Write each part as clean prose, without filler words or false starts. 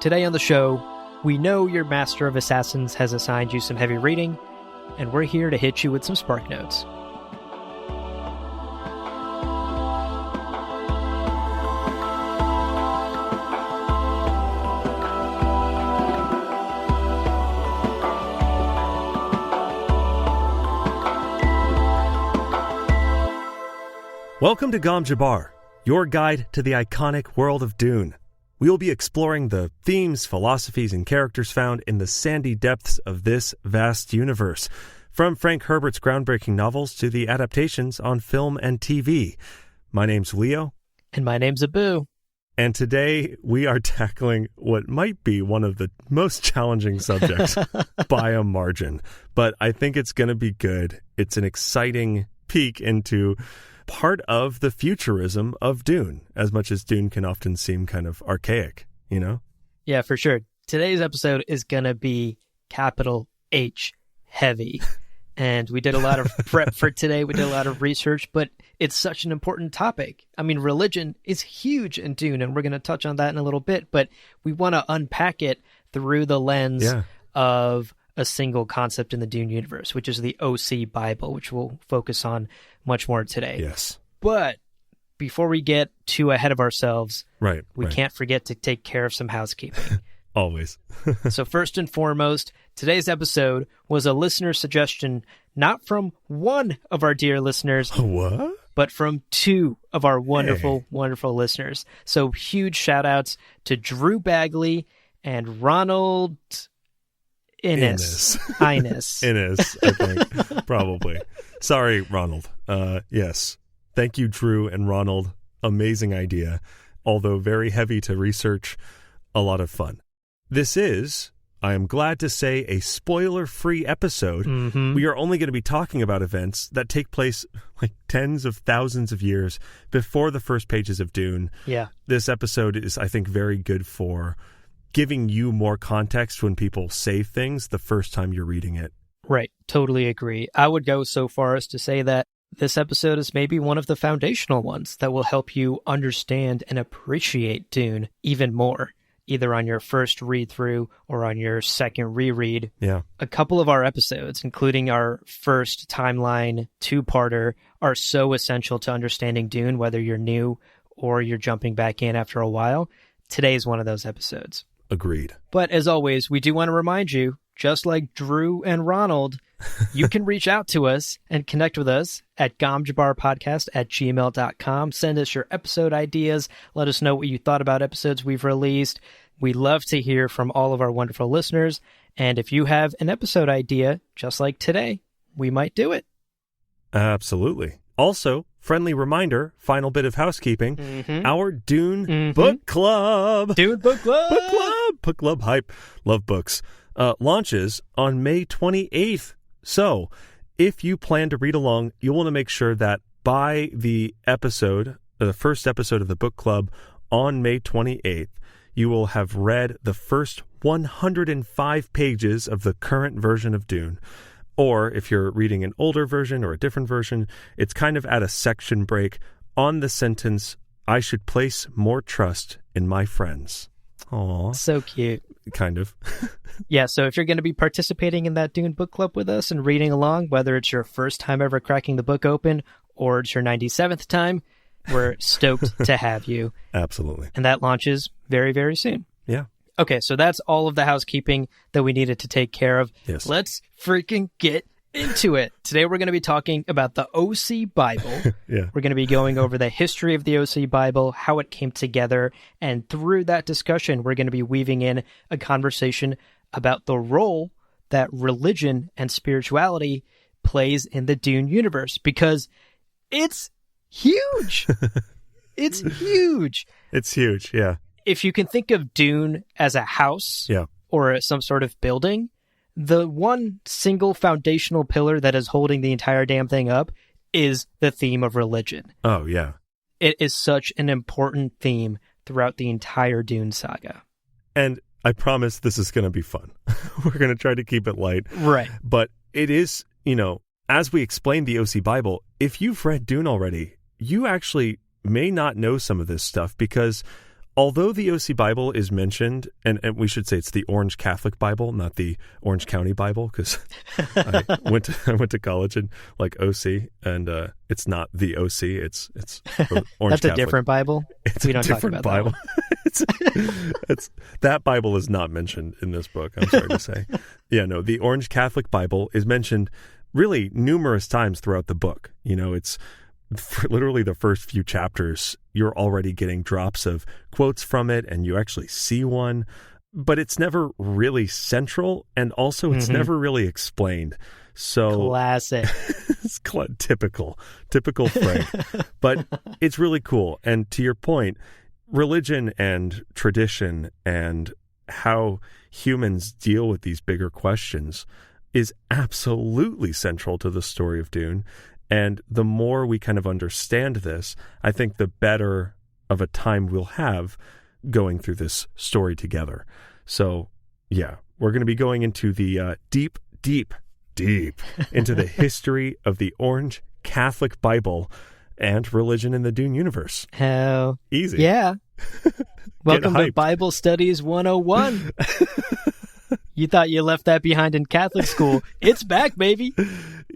Today on the show, we know your Master of Assassins has assigned you some heavy reading, and we're here to hit you with some Spark Notes. Welcome to Gom Jabbar, your guide to the iconic world of Dune. We will be exploring the themes, philosophies, and characters found in the sandy depths of this vast universe, from Frank Herbert's groundbreaking novels to the adaptations on film and TV. My name's Leo. And my name's Abu. And today we are tackling what might be one of the most challenging subjects by a margin. But I think it's going to be good. It's an exciting peek into part of the futurism of Dune, as much as Dune can often seem kind of archaic, you know? Yeah, for sure. Today's episode is going to be capital H heavy. And we did a lot of prep for today. We did a lot of research, but it's such an important topic. I mean, religion is huge in Dune, and we're going to touch on that in a little bit, but we want to unpack it through the lens of a single concept in the Dune universe, which is the OC Bible, which we'll focus on much more today. Yes. But before we get too ahead of ourselves, we can't forget to take care of some housekeeping. Always. So first and foremost, today's episode was a listener suggestion, not from one of our dear listeners, what? But from two of our wonderful listeners. So huge shout outs to Drew Bagley and Ronald Innes, I think. Probably. Sorry, Ronald. Yes. Thank you, Drew and Ronald. Amazing idea. Although very heavy to research, a lot of fun. This is, I am glad to say, a spoiler-free episode. Mm-hmm. We are only going to be talking about events that take place like tens of thousands of years before the first pages of Dune. Yeah. This episode is, I think, very good for giving you more context when people say things the first time you're reading it. Right. Totally agree. I would go so far as to say that this episode is maybe one of the foundational ones that will help you understand and appreciate Dune even more, either on your first read through or on your second reread. Yeah. A couple of our episodes, including our first timeline two-parter, are so essential to understanding Dune, whether you're new or you're jumping back in after a while. Today is one of those episodes. Agreed. But as always, we do want to remind you, just like Drew and Ronald, you can reach out to us and connect with us at gomjabarpodcast@gmail.com. Send us your episode ideas. Let us know what you thought about episodes we've released. We love to hear from all of our wonderful listeners. And if you have an episode idea, just like today, we might do it. Absolutely. Also, friendly reminder, final bit of housekeeping, our Dune Book Club. Dune Book Club. Book Club hype. Love books. Launches on May 28th. So, if you plan to read along, you'll want to make sure that by the first episode of the book club on May 28th, you will have read the first 105 pages of the current version of Dune. Or if you're reading an older version or a different version, it's kind of at a section break on the sentence, I should place more trust in my friends. Aww. So cute. Kind of. Yeah, so if you're going to be participating in that Dune book club with us and reading along, whether it's your first time ever cracking the book open or it's your 97th time, we're stoked to have you. Absolutely. And that launches very, very soon. Yeah. Okay, so that's all of the housekeeping that we needed to take care of. Yes. Let's freaking get into it. Today we're going to be talking about the OC Bible. Yeah. We're going to be going over the history of the OC Bible, how it came together, and through that discussion, we're going to be weaving in a conversation about the role that religion and spirituality plays in the Dune universe, because it's huge. It's huge. It's huge, yeah. If you can think of Dune as a house or some sort of building, the one single foundational pillar that is holding the entire damn thing up is the theme of religion. Oh, yeah. It is such an important theme throughout the entire Dune saga. And I promise this is going to be fun. We're going to try to keep it light. Right. But it is, you know, as we explained the OC Bible, if you've read Dune already, you actually may not know some of this stuff because although the OC Bible is mentioned, and we should say it's the Orange Catholic Bible, not the Orange County Bible, because I went to college in like OC, and it's not the OC, it's Orange That's Catholic. a different Bible. It's we don't a different talk about Bible. That Bible is not mentioned in this book, I'm sorry to say. Yeah, no, the Orange Catholic Bible is mentioned really numerous times throughout the book. You know, it's for literally the first few chapters, you're already getting drops of quotes from it, and you actually see one, but it's never really central, and also it's never really explained. So classic. It's typical Frank, but it's really cool. And to your point, religion and tradition and how humans deal with these bigger questions is absolutely central to the story of Dune. And the more we kind of understand this, I think the better of a time we'll have going through this story together. So, yeah, we're going to be going into the deep into the history of the Orange Catholic Bible and religion in the Dune universe. Hell. Easy. Yeah. Welcome to Bible Studies 101. You thought you left that behind in Catholic school. It's back, baby.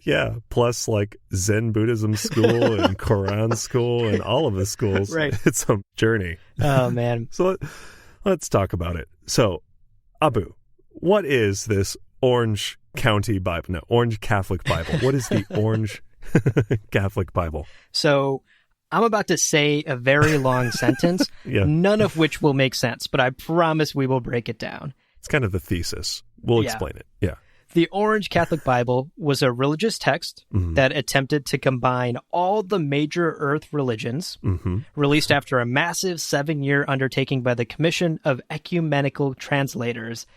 Yeah, plus like Zen Buddhism school and Quran school and all of the schools. Right. It's a journey. Oh, man. So let's talk about it. So, Abu, what is this Orange County Bible? No, Orange Catholic Bible. What is the Orange Catholic Bible? So I'm about to say a very long sentence, none of which will make sense, but I promise we will break it down. It's kind of the thesis. We'll explain it. Yeah. The Orange Catholic Bible was a religious text that attempted to combine all the major earth religions, released after a massive 7-year undertaking by the Commission of Ecumenical Translators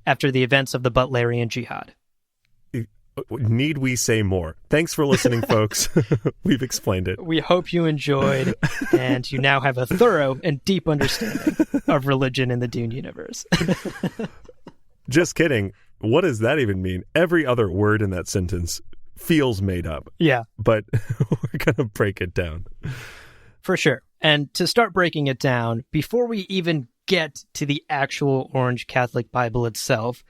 after the events of the Butlerian Jihad. Need we say more? Thanks for listening, folks. We've explained it. We hope you enjoyed, and you now have a thorough and deep understanding of religion in the Dune universe. Just kidding. What does that even mean? Every other word in that sentence feels made up. Yeah. But we're going to break it down. For sure. And to start breaking it down, before we even get to the actual Orange Catholic Bible itself,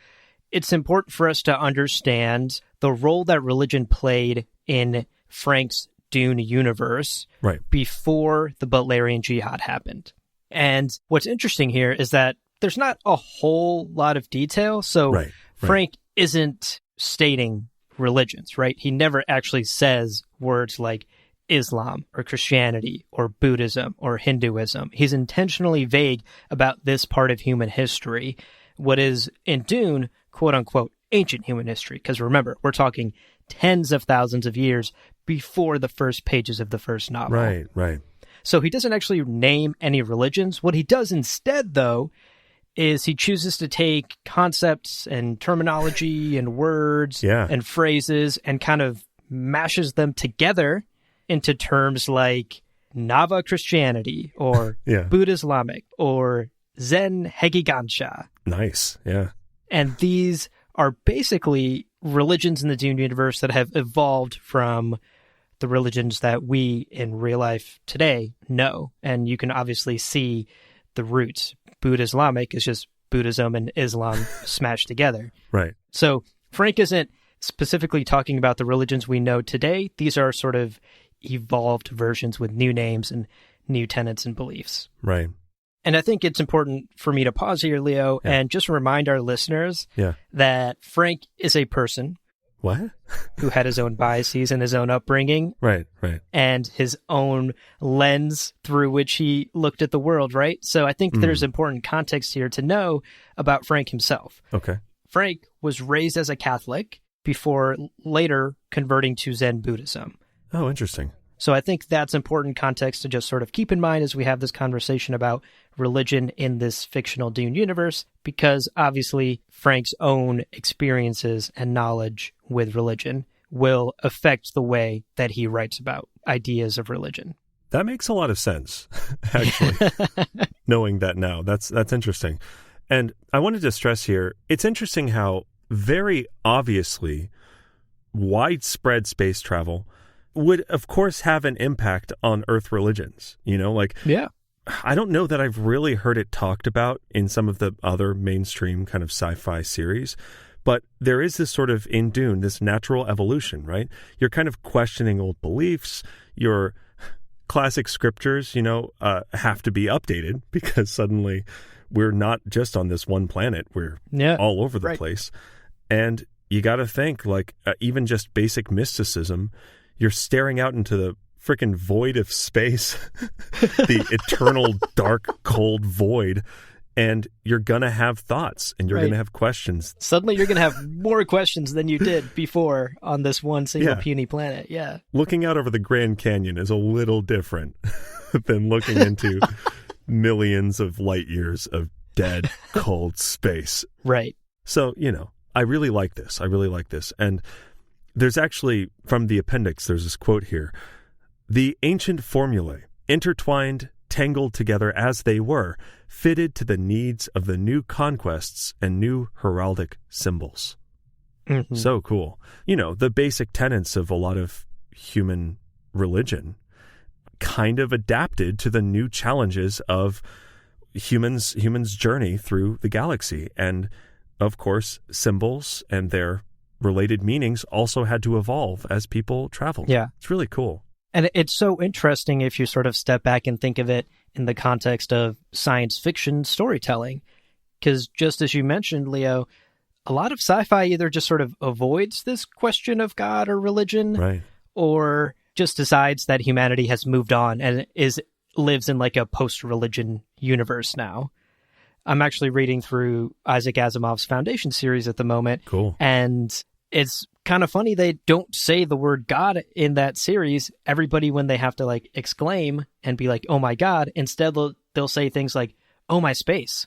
it's important for us to understand the role that religion played in Frank's Dune universe before the Butlerian Jihad happened. And what's interesting here is that there's not a whole lot of detail. So Frank isn't stating religions, right? He never actually says words like Islam or Christianity or Buddhism or Hinduism. He's intentionally vague about this part of human history. What is in Dune, quote unquote, ancient human history. Because remember, we're talking tens of thousands of years before the first pages of the first novel. Right. So he doesn't actually name any religions. What he does instead, though, is he chooses to take concepts and terminology and words and phrases and kind of mashes them together into terms like Nava Christianity or Buddha Islamic or Zen Hegigansha. Nice, yeah. And these are basically religions in the Dune universe that have evolved from the religions that we in real life today know. And you can obviously see the roots. Buddha Islamic is just Buddhism and Islam smashed together. Right. So Frank isn't specifically talking about the religions we know today. These are sort of evolved versions with new names and new tenets and beliefs. Right. And I think it's important for me to pause here, Leo, and just remind our listeners that Frank is a person who had his own biases and his own upbringing. Right. And his own lens through which he looked at the world, right? So I think there's important context here to know about Frank himself. Okay. Frank was raised as a Catholic before later converting to Zen Buddhism. Oh, interesting. So I think that's important context to just sort of keep in mind as we have this conversation about religion in this fictional Dune universe, because obviously Frank's own experiences and knowledge with religion will affect the way that he writes about ideas of religion. That makes a lot of sense, actually, knowing that now. That's interesting. And I wanted to stress here, it's interesting how very obviously widespread space travel would, of course, have an impact on Earth religions. You know, like, I don't know that I've really heard it talked about in some of the other mainstream kind of sci-fi series, but there is this sort of, in Dune, this natural evolution, right? You're kind of questioning old beliefs. Your classic scriptures, have to be updated because suddenly we're not just on this one planet. We're all over the place. And you got to think, like, even just basic mysticism, you're staring out into the freaking void of space, the eternal, dark, cold void, and you're going to have thoughts and you're going to have questions. Suddenly you're going to have more questions than you did before on this one single puny planet. Yeah. Looking out over the Grand Canyon is a little different than looking into millions of light years of dead, cold space. Right. So, I really like this. And there's actually, from the appendix, there's this quote here. The ancient formulae, intertwined, tangled together as they were, fitted to the needs of the new conquests and new heraldic symbols. Mm-hmm. So cool. The basic tenets of a lot of human religion kind of adapted to the new challenges of humans' journey through the galaxy. And of course, symbols and their related meanings also had to evolve as people traveled. Yeah. It's really cool. And it's so interesting if you sort of step back and think of it in the context of science fiction storytelling. Because just as you mentioned, Leo, a lot of sci-fi either just sort of avoids this question of God or religion, right, or just decides that humanity has moved on and lives in like a post-religion universe now. I'm actually reading through Isaac Asimov's Foundation series at the moment. Cool. And it's kind of funny they don't say the word God in that series. Everybody, when they have to like exclaim and be like, oh my God, instead they'll say things like, oh my space.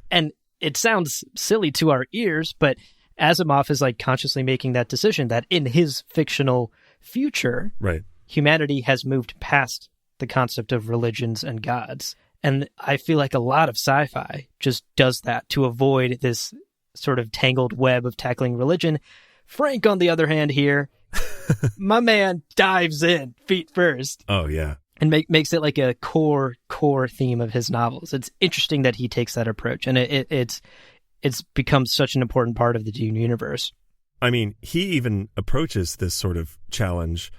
And it sounds silly to our ears, but Asimov is like consciously making that decision that in his fictional future, right, humanity has moved past the concept of religions and gods. And I feel like a lot of sci-fi just does that to avoid this sort of tangled web of tackling religion. Frank, on the other hand here, my man dives in feet first. Oh, yeah. And makes it like a core theme of his novels. It's interesting that he takes that approach, and it's become such an important part of the Dune universe. I mean, he even approaches this sort of challenge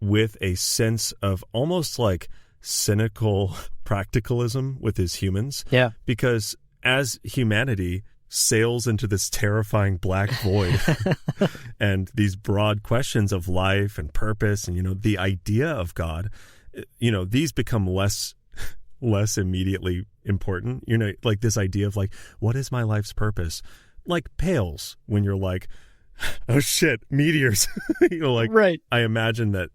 with a sense of almost like cynical practicalism with his humans. Yeah. Because as humanity sails into this terrifying black void and these broad questions of life and purpose and, the idea of God, these become less immediately important. Like this idea of like, what is my life's purpose? Like pales when you're like, oh shit, meteors. Right. I imagine that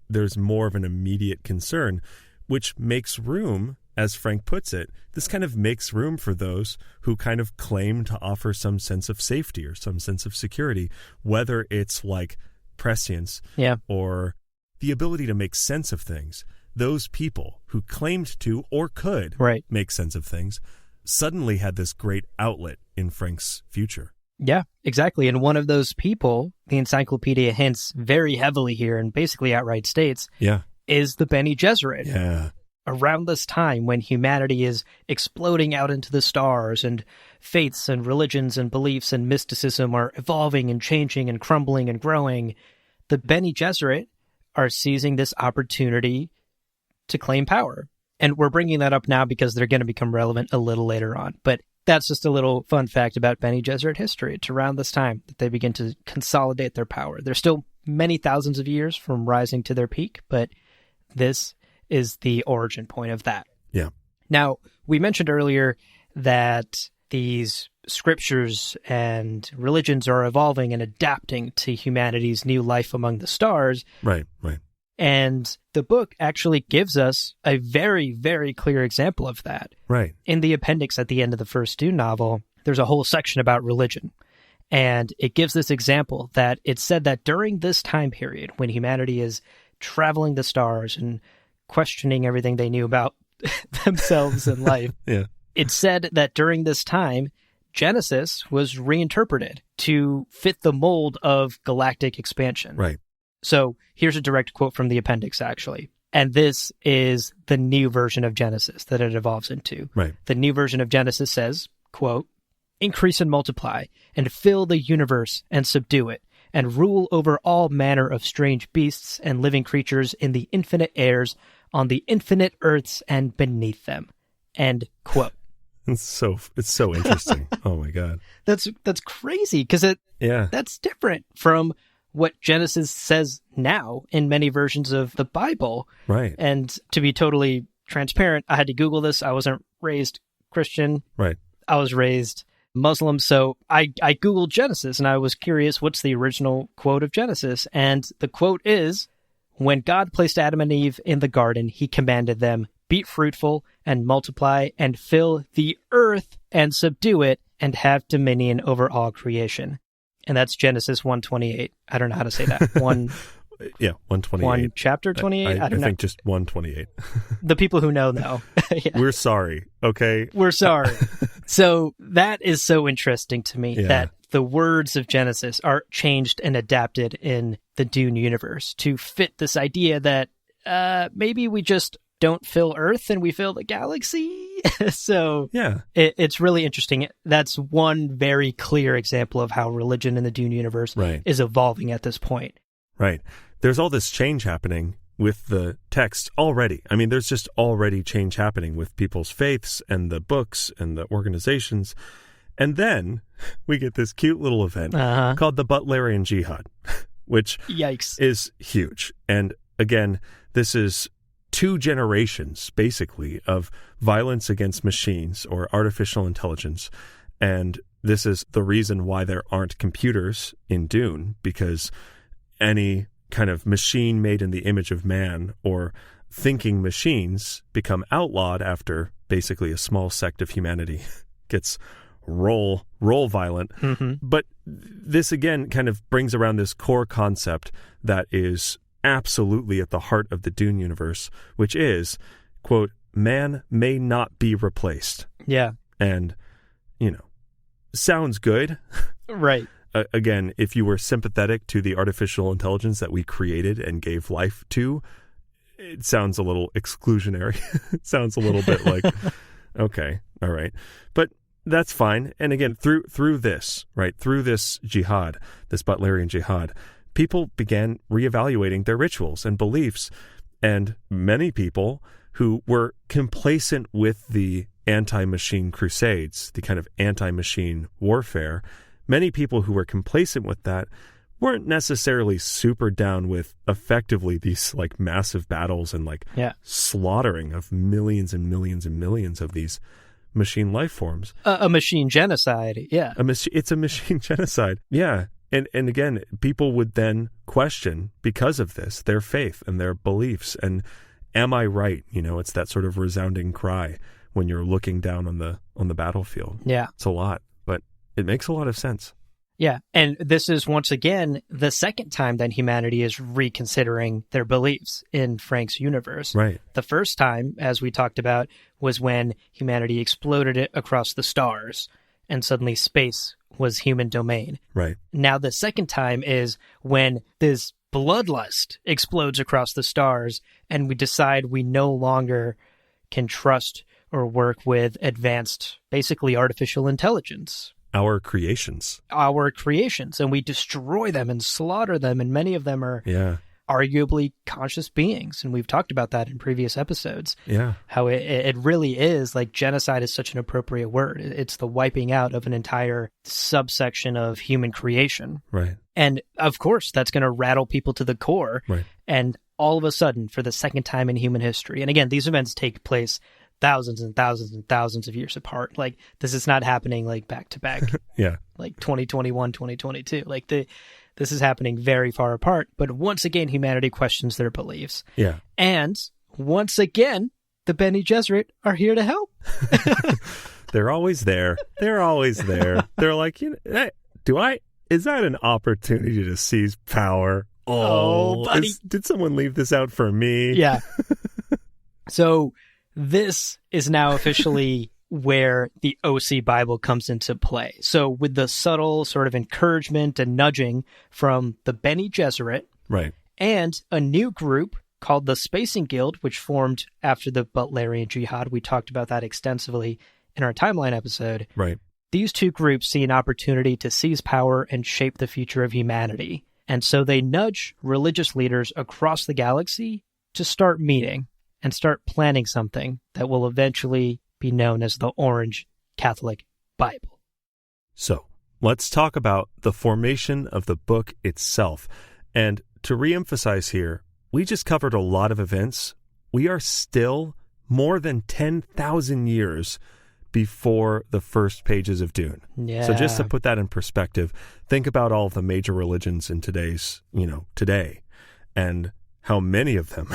there's more of an immediate concern, which makes room, as Frank puts it, this kind of makes room for those who kind of claim to offer some sense of safety or some sense of security, whether it's like prescience or the ability to make sense of things. Those people who claimed to or could make sense of things suddenly had this great outlet in Frank's future. Yeah, exactly. And one of those people, the encyclopedia hints very heavily here and basically outright states, is the Bene Gesserit. Yeah. Around this time when humanity is exploding out into the stars and faiths and religions and beliefs and mysticism are evolving and changing and crumbling and growing, the Bene Gesserit are seizing this opportunity to claim power. And we're bringing that up now because they're going to become relevant a little later on. But that's just a little fun fact about Bene Gesserit history. It's around this time that they begin to consolidate their power. They're still many thousands of years from rising to their peak, but this is the origin point of that. Yeah. Now, we mentioned earlier that these scriptures and religions are evolving and adapting to humanity's new life among the stars. Right. And the book actually gives us a very, very clear example of that. Right. In the appendix at the end of the first Dune novel, there's a whole section about religion. And it gives this example that it's said that during this time period, when humanity is traveling the stars and questioning everything they knew about themselves and life, it's said that during this time, Genesis was reinterpreted to fit the mold of galactic expansion. Right. So here's a direct quote from the appendix, actually. And this is the new version of Genesis that it evolves into. Right. The new version of Genesis says, quote, increase and multiply, and fill the universe and subdue it, and rule over all manner of strange beasts and living creatures in the infinite airs, on the infinite earths and beneath them. End quote. It's so interesting. Oh my God. That's crazy, because that's different from what Genesis says now in many versions of the Bible. Right. And to be totally transparent, I had to Google this. I wasn't raised Christian. Right. I was raised Muslim. So I Googled Genesis, and I was curious, what's the original quote of Genesis? And the quote is, when God placed Adam and Eve in the garden, he commanded them, be fruitful and multiply and fill the earth and subdue it and have dominion over all creation. And that's Genesis 1:28. I don't know how to say that. 1:28. Chapter 28? I don't know. think just 1:28. The people who know. Yeah. We're sorry, okay? We're sorry. So that is so interesting to me, that the words of Genesis are changed and adapted in the Dune universe to fit this idea that maybe we just don't fill Earth and we fill the galaxy. So it's really interesting. That's one very clear example of how religion in the Dune universe is evolving at this point. Right. There's all this change happening with the text already. I mean, there's just already change happening with people's faiths and the books and the organizations. And then we get this cute little event called the Butlerian Jihad, which is huge. And again, this is 2 generations, basically, of violence against machines or artificial intelligence. And this is the reason why there aren't computers in Dune, because any kind of machine made in the image of man or thinking machines become outlawed after basically a small sect of humanity gets roll violent. But this, again, kind of brings around this core concept that is absolutely at the heart of the Dune universe, which is, quote, man may not be replaced. Yeah. And, sounds good. Right. Again, if you were sympathetic to the artificial intelligence that we created and gave life to, it sounds a little exclusionary. It sounds a little bit like, okay, all right. But that's fine. And again, through this jihad, this Butlerian Jihad, people began reevaluating their rituals and beliefs. And many people who were complacent with the anti-machine crusades, the kind of anti-machine warfare, many people who were complacent with that weren't necessarily super down with effectively these like massive battles and slaughtering of millions and millions and millions of these machine life forms. A machine genocide. Yeah. It's a machine genocide. Yeah. And again, people would then question, because of this, their faith and their beliefs. And am I right? It's that sort of resounding cry when you're looking down on the battlefield. Yeah. It's a lot, but it makes a lot of sense. Yeah. And this is, once again, the second time that humanity is reconsidering their beliefs in Frank's universe. Right. The first time, as we talked about, was when humanity exploded it across the stars, and suddenly space was human domain. Right. Now the second time is when this bloodlust explodes across the stars, and we decide we no longer can trust or work with advanced, basically artificial intelligence. Our creations. And we destroy them and slaughter them, and many of them are arguably conscious beings. And we've talked about that in previous episodes. Yeah. How it really is, like, genocide is such an appropriate word. It's the wiping out of an entire subsection of human creation. Right. And of course, that's going to rattle people to the core. Right. And all of a sudden, for the second time in human history, and again, these events take place thousands and thousands and thousands of years apart. Like, this is not happening like back to back. Yeah. Like 2021, 2022. Like, this is happening very far apart. But once again, humanity questions their beliefs. Yeah. And once again, the Bene Gesserit are here to help. They're always there. They're always there. They're like, is that an opportunity to seize power? Oh, buddy. Did someone leave this out for me? Yeah. So this is now officially where the OC Bible comes into play. So with the subtle sort of encouragement and nudging from the Bene Gesserit, right, and a new group called the Spacing Guild, which formed after the Butlerian Jihad. We talked about that extensively in our timeline episode. Right. These two groups see an opportunity to seize power and shape the future of humanity. And so they nudge religious leaders across the galaxy to start meeting and start planning something that will eventually be known as the Orange Catholic Bible. So let's talk about the formation of the book itself. And to reemphasize here, we just covered a lot of events. We are still more than 10,000 years before the first pages of Dune. Yeah. So just to put that in perspective, think about all of the major religions in today, and how many of them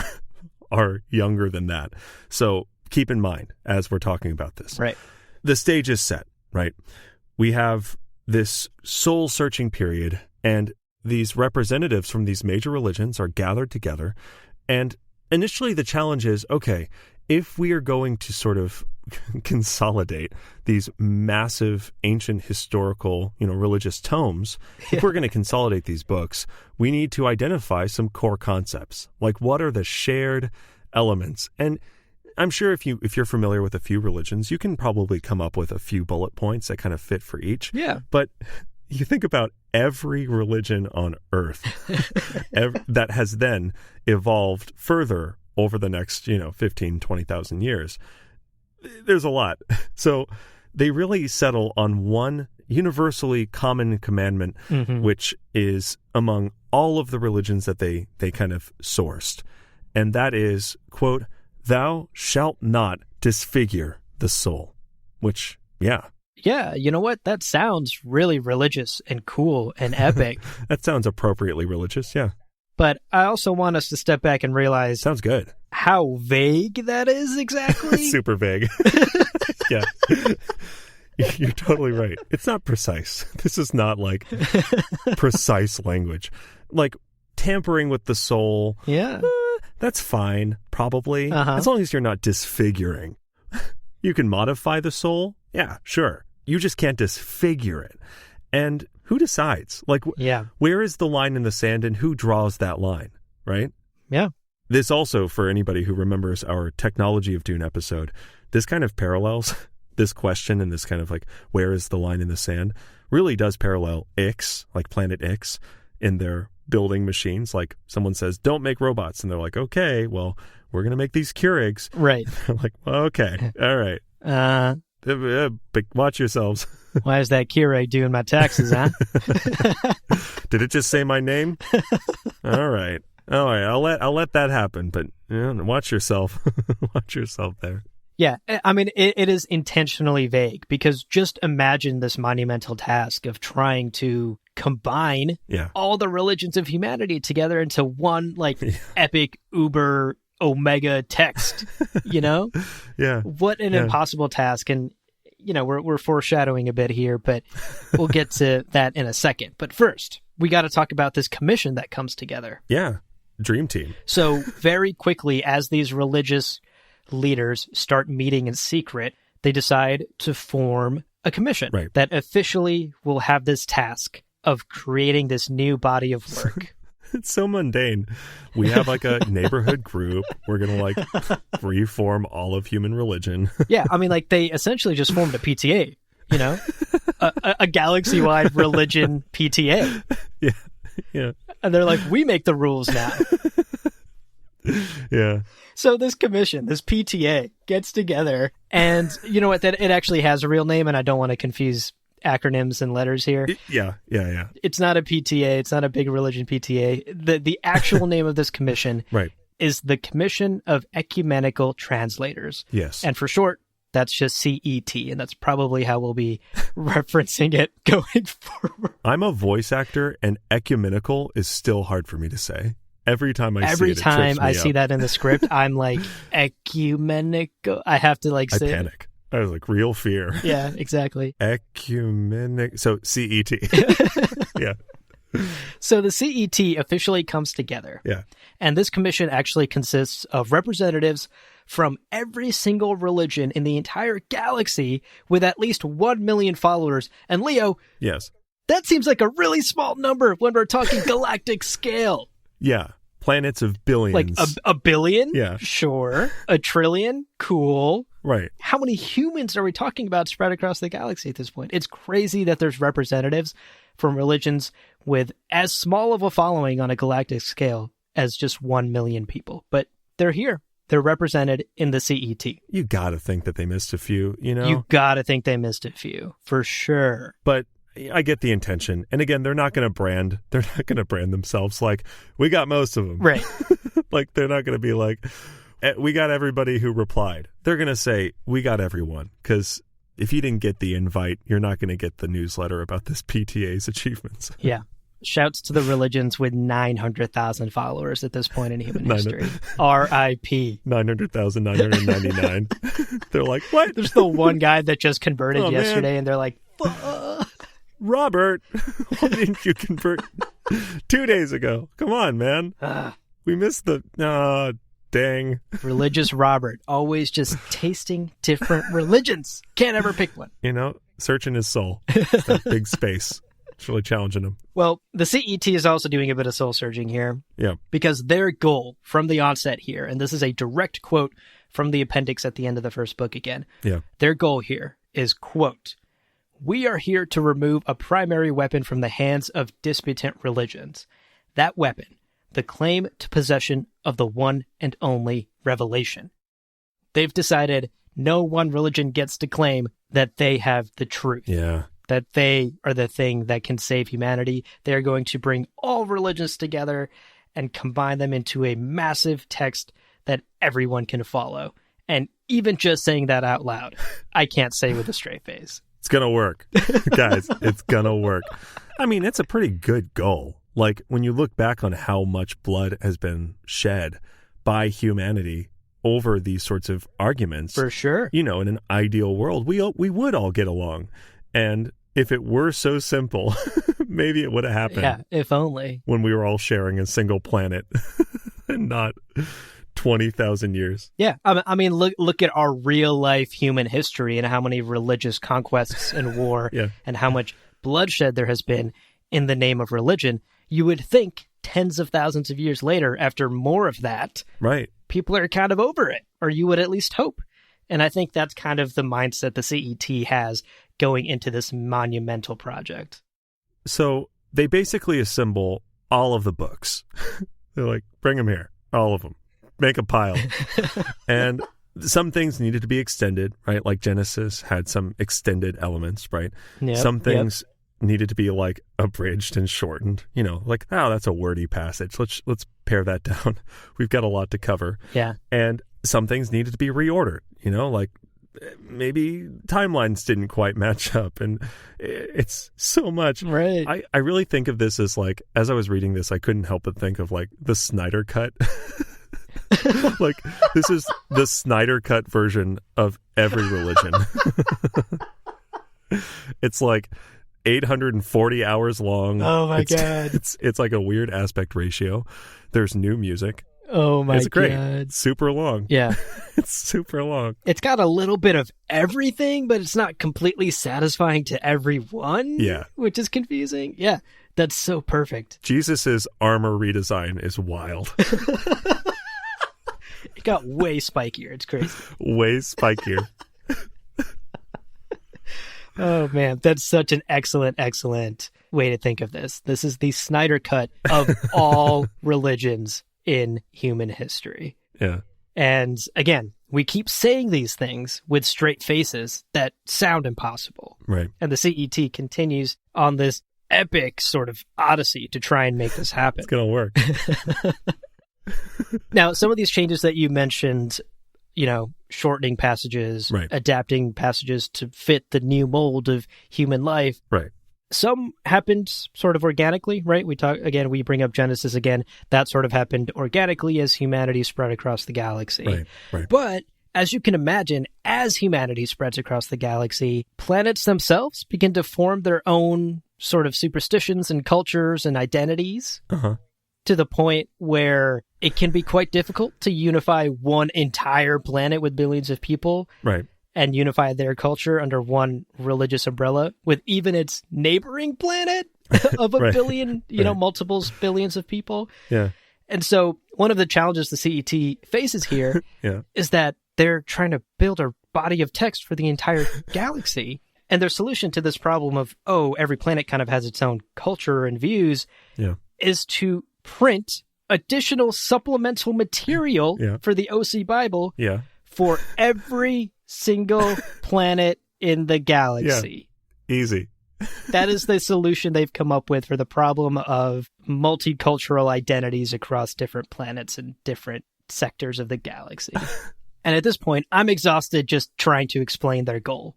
are younger than that. So keep in mind as we're talking about this. Right. The stage is set, right? We have this soul-searching period, and these representatives from these major religions are gathered together. And initially the challenge is, okay, if we are going to sort of consolidate these massive ancient historical, religious tomes, if we're going to consolidate these books, we need to identify some core concepts. Like, what are the shared elements? And I'm sure if you're familiar with a few religions, you can probably come up with a few bullet points that kind of fit for each. Yeah. But you think about every religion on Earth that has then evolved further over the next, 15, 20,000 years. There's a lot. So they really settle on one universally common commandment, which is among all of the religions that they kind of sourced. And that is, quote, "Thou shalt not disfigure the soul," which, yeah. Yeah, you know what? That sounds really religious and cool and epic. That sounds appropriately religious, yeah. But I also want us to step back and realize... Sounds good. How vague that is exactly. Super vague. Yeah. You're totally right. It's not precise. This is not like precise language. Like tampering with the soul. Yeah. That's fine, probably. As long as you're not disfiguring. You can modify the soul. Yeah, sure. You just can't disfigure it. And who decides? Like, where is the line in the sand and who draws that line, right? Yeah. This also, for anybody who remembers our Technology of Dune episode, this kind of parallels this question, and this kind of like, where is the line in the sand, really does parallel Ix, like Planet Ix, in their building machines. Like someone says, don't make robots. And they're like, okay, well, we're going to make these Keurigs. Right. They're like, well, okay, all right. Watch yourselves. Why is that Keurig doing my taxes, huh? Did it just say my name? All right. I'll let that happen, but watch yourself. Watch yourself there. Yeah, I mean, it is intentionally vague, because just imagine this monumental task of trying to combine all the religions of humanity together into one epic uber omega text, Yeah. What an impossible task. And, we're foreshadowing a bit here, but we'll get to that in a second. But first, we got to talk about this commission that comes together. Yeah. Dream team. So very quickly, as these religious leaders start meeting in secret, they decide to form a commission that officially will have this task of creating this new body of work. It's so mundane. We have like a neighborhood group. We're going to reform all of human religion. Yeah. I mean, they essentially just formed a PTA, a galaxy-wide religion PTA. Yeah. Yeah. And they're like, we make the rules now. Yeah. So this commission, this PTA, gets together, and you know what? That it actually has a real name, and I don't want to confuse acronyms and letters here. Yeah. It's not a PTA. It's not a big religion PTA. The actual name of this commission is the Commission of Ecumenical Translators. Yes. And for short, that's just CET, and that's probably how we'll be referencing it going forward. I'm a voice actor, and ecumenical is still hard for me to say. Every time I see that in the script, I'm like, ecumenical. I have to say I panic. I was like, real fear. Yeah, exactly. Ecumenical. So CET. Yeah. So the CET officially comes together. Yeah. And this commission actually consists of representatives from every single religion in the entire galaxy with at least 1 million followers. And Leo. Yes. That seems like a really small number when we're talking galactic scale. Yeah. planets of billions. Like a billion? Yeah. Sure. A trillion? Cool. Right. How many humans are we talking about spread across the galaxy at this point? It's crazy that there's representatives from religions with as small of a following on a galactic scale as just 1 million people. But they're here. They're represented in the CET. You got to think that they missed a few, you know? You got to think they missed a few, for sure. But I get the intention. And again, they're not going to brand themselves like, we got most of them. Right. Like, they're not going to be like, we got everybody who replied. They're going to say, we got everyone. Because if you didn't get the invite, you're not going to get the newsletter about this PTA's achievements. Yeah. Shouts to the religions with 900,000 followers at this point in human history. R.I.P. 900,999. They're like, what? There's the one guy that just converted yesterday, man. And they're like, Robert, why didn't you convert 2 days ago? Come on, man. We missed the... dang. Religious Robert, always just tasting different religions. Can't ever pick one. You know, searching his soul. It's that big space. It's really challenging him. Well, the CET is also doing a bit of soul searching here. Yeah. Because their goal from the onset here, and this is a direct quote from the appendix at the end of the first book again. Yeah. Their goal here is, quote, "We are here to remove a primary weapon from the hands of disputant religions. That weapon, the claim to possession of the one and only revelation." They've decided no one religion gets to claim that they have the truth. Yeah. That they are the thing that can save humanity. They're going to bring all religions together and combine them into a massive text that everyone can follow. And even just saying that out loud, I can't say with a straight face. It's going to work. Guys, it's going to work. I mean, it's a pretty good goal. Like, when you look back on how much blood has been shed by humanity over these sorts of arguments. For sure. You know, in an ideal world, we would all get along. And if it were so simple, maybe it would have happened. Yeah, if only. When we were all sharing a single planet and not 20,000 years. Yeah, I mean, look at our real-life human history and how many religious conquests and war and how much bloodshed there has been in the name of religion. You would think tens of thousands of years later, after more of that, right, people are kind of over it, or you would at least hope. And I think that's kind of the mindset the CET has going into this monumental project. So they basically assemble all of the books. They're like, bring them here, all of them. Make a pile. And some things needed to be extended, right? Like Genesis had some extended elements, right? Yep, some things needed to be like abridged and shortened, you know, like, oh, that's a wordy passage. Let's pare that down. We've got a lot to cover. Yeah. And some things needed to be reordered, you know, like maybe timelines didn't quite match up, and it's so much. Right. I really think of this as like, as I was reading this, I couldn't help but think of like the Snyder Cut. Like, this is the Snyder Cut version of every religion. It's like 840 hours long. Oh my God. It's like a weird aspect ratio. There's new music. Oh my God. It's great. It's super long. Yeah. It's super long. It's got a little bit of everything, but it's not completely satisfying to everyone. Yeah. Which is confusing. Yeah. That's so perfect. Jesus's armor redesign is wild. It got way spikier. It's crazy. Way spikier. Oh, man. That's such an excellent way to think of this. This is the Snyder Cut of all religions in human history. Yeah. And again, we keep saying these things with straight faces that sound impossible. Right. And the CET continues on this epic sort of odyssey to try and make this happen. It's going to work. Now, some of these changes that you mentioned, you know, shortening passages, right, adapting passages to fit the new mold of human life. Right. Some happened sort of organically, right? We bring up Genesis again. That sort of happened organically as humanity spread across the galaxy. Right, right. But as you can imagine, as humanity spreads across the galaxy, planets themselves begin to form their own sort of superstitions and cultures and identities. Uh-huh. To the point where it can be quite difficult to unify one entire planet with billions of people. Right. And unify their culture under one religious umbrella with even its neighboring planet of a right, billion, multiples billions of people. Yeah. And so one of the challenges the CET faces here Yeah. is that they're trying to build a body of text for the entire galaxy. And their solution to this problem of, every planet kind of has its own culture and views is to print additional supplemental material for the OC Bible for every single planet in the galaxy. Yeah. Easy. That is the solution they've come up with for the problem of multicultural identities across different planets and different sectors of the galaxy. And at this point, I'm exhausted just trying to explain their goal.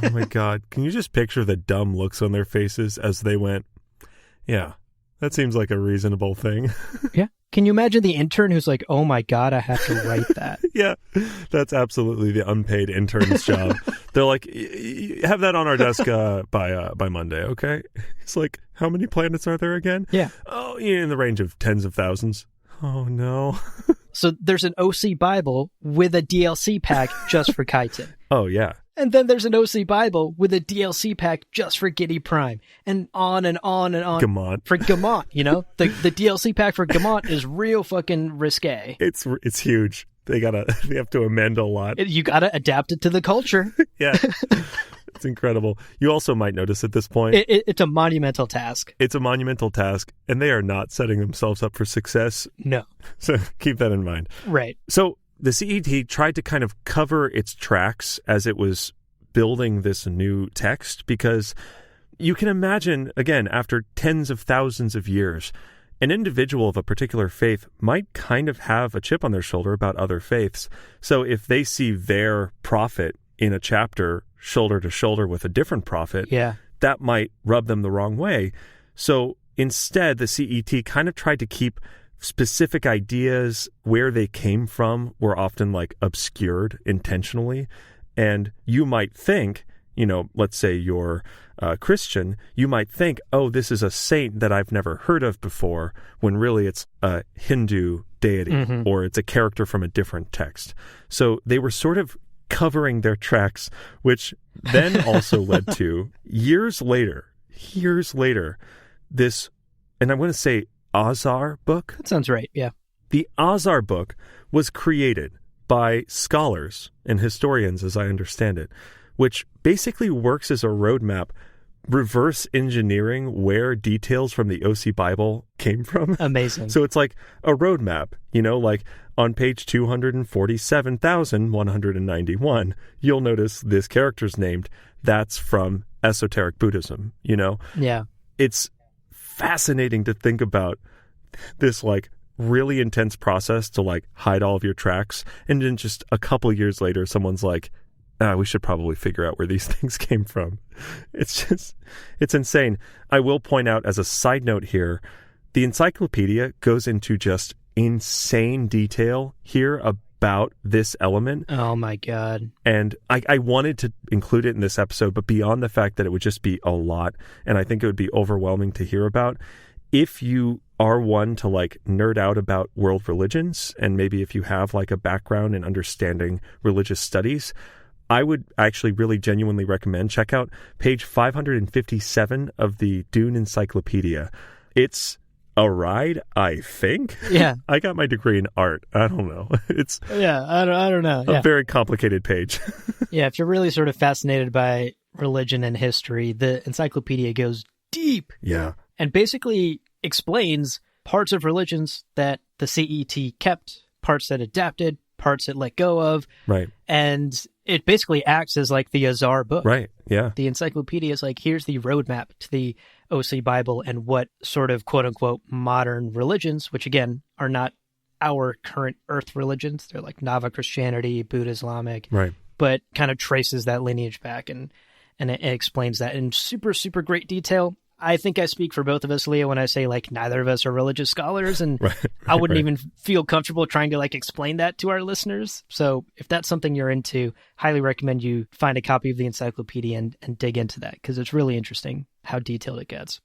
Oh my God. Can you just picture the dumb looks on their faces as they went, yeah, that seems like a reasonable thing. Yeah. Can you imagine the intern who's like, oh my God, I have to write that? Yeah, that's absolutely the unpaid intern's job. They're like, have that on our desk by Monday, okay? It's like, how many planets are there again? Yeah. Oh, in the range of tens of thousands. Oh, no. So there's an OC Bible with a DLC pack just for Chitin. Oh, yeah. And then there's an OC Bible with a DLC pack just for Giddy Prime. And on and on and on. Gamont. For Gamont, you know? The DLC pack for Gamont is real fucking risque. It's huge. They have to amend a lot. You gotta adapt it to the culture. Yeah. It's incredible. You also might notice at this point... It's a monumental task. It's a monumental task, and they are not setting themselves up for success. No. So keep that in mind. Right. So the CET tried to kind of cover its tracks as it was building this new text, because you can imagine, again, after tens of thousands of years, an individual of a particular faith might kind of have a chip on their shoulder about other faiths. So if they see their prophet in a chapter shoulder to shoulder with a different prophet, that might rub them the wrong way. So instead, the CET kind of tried to keep specific ideas where they came from were often like obscured intentionally. And you might think, let's say you're Christian, you might think, oh, this is a saint that I've never heard of before, when really it's a Hindu deity or it's a character from a different text. So they were sort of covering their tracks, which then also led to years later, this, and I'm going to say Azar book. That sounds right, yeah. The Azar book was created by scholars and historians, as I understand it, which basically works as a roadmap, reverse engineering where details from the OC Bible came from. Amazing. So it's like a roadmap, like on page 247,191, you'll notice this character's named. That's from esoteric Buddhism, Yeah. It's fascinating to think about this like really intense process to like hide all of your tracks. And then just a couple years later, someone's like, we should probably figure out where these things came from. It's insane. I will point out as a side note here, the encyclopedia goes into just insane detail here about this element. Oh my God. And I wanted to include it in this episode, but beyond the fact that it would just be a lot, and I think it would be overwhelming to hear about, if you are one to like nerd out about world religions, and maybe if you have like a background in understanding religious studies, I would actually really genuinely recommend check out page 557 of the Dune Encyclopedia. It's a ride, I think. Yeah. I got my degree in art. I don't know. It's I don't know. A very complicated page. Yeah, if you're really sort of fascinated by religion and history, the encyclopedia goes deep. Yeah. And basically explains parts of religions that the CET kept, parts that adapted, parts it let go of. Right. And it basically acts as like the Azar book. Right. Yeah. The encyclopedia is like, here's the roadmap to the OC Bible and what sort of quote unquote modern religions, which again are not our current earth religions. They're like Nava Christianity, Buddha, Islamic. Right. But kind of traces that lineage back and it explains that in super, super great detail. I think I speak for both of us, Leo, when I say like neither of us are religious scholars, and I wouldn't even feel comfortable trying to like explain that to our listeners. So if that's something you're into, highly recommend you find a copy of the encyclopedia and dig into that, because it's really interesting how detailed it gets.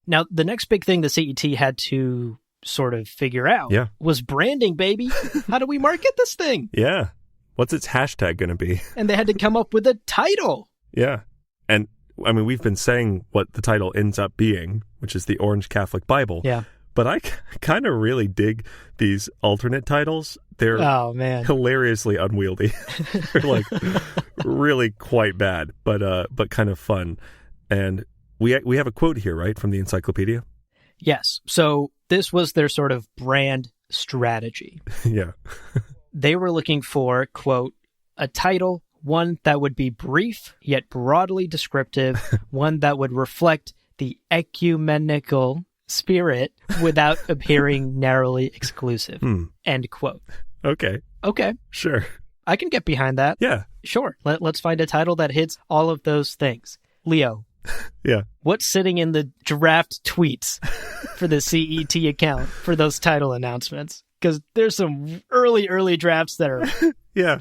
Now, the next big thing the CET had to sort of figure out was branding, baby. How do we market this thing? Yeah. What's its hashtag going to be? And they had to come up with a title. Yeah. And I mean, we've been saying what the title ends up being, which is the Orange Catholic Bible. Yeah. But I kind of really dig these alternate titles. They're hilariously unwieldy. They're like really quite bad, but kind of fun. And we have a quote here, right, from the encyclopedia? Yes. So this was their sort of brand strategy. Yeah. They were looking for, quote, a title, one that would be brief yet broadly descriptive, one that would reflect the ecumenical spirit without appearing narrowly exclusive. End quote. Okay. Sure. I can get behind that. Yeah. Sure. Let's find a title that hits all of those things. Leo. Yeah. What's sitting in the draft tweets for the CET account for those title announcements? Because there's some early drafts that are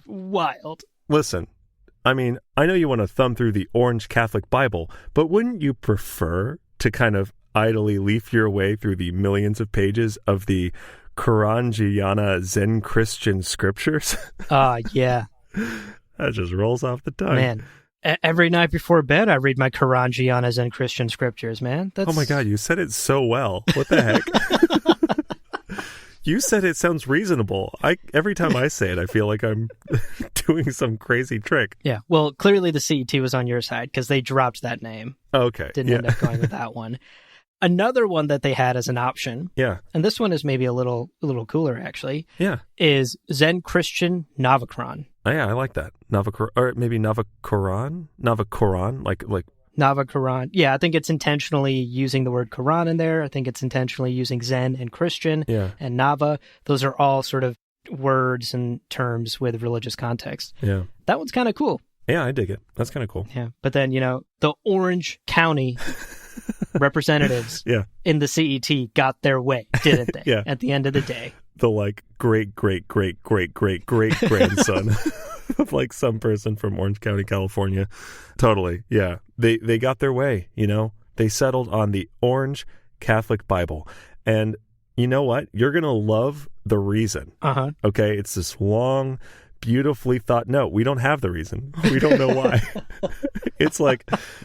wild. Listen, I mean, I know you want to thumb through the Orange Catholic Bible, but wouldn't you prefer to kind of idly leaf your way through the millions of pages of the Qurangiana Zen Christian scriptures? Yeah. That just rolls off the tongue. Man, every night before bed, I read my Qurangiana Zen Christian scriptures, man. Oh my God, you said it so well. What the heck? You said it sounds reasonable. Every time I say it, I feel like I'm doing some crazy trick. Yeah, well, clearly the CET was on your side because they dropped that name. Okay. Didn't end up going with that one. Another one that they had as an option, and this one is maybe a little cooler actually, is Zen Christian Navakron. Oh yeah, I like that. Or maybe Navakoran, like Navakoran. Yeah, I think it's intentionally using the word Quran in there. I think it's intentionally using Zen and Christian and Nava. Those are all sort of words and terms with religious context. Yeah. That one's kind of cool. Yeah, I dig it. That's kind of cool. Yeah. But then, the Orange County representatives in the CET got their way, didn't they? Yeah. At the end of the day. The great grandson of some person from Orange County, California. Totally. Yeah. They got their way, They settled on the Orange Catholic Bible. And you know what? You're going to love the reason. Uh-huh. Okay? It's this long, beautifully thought. No, we don't have the reason. We don't know why. It's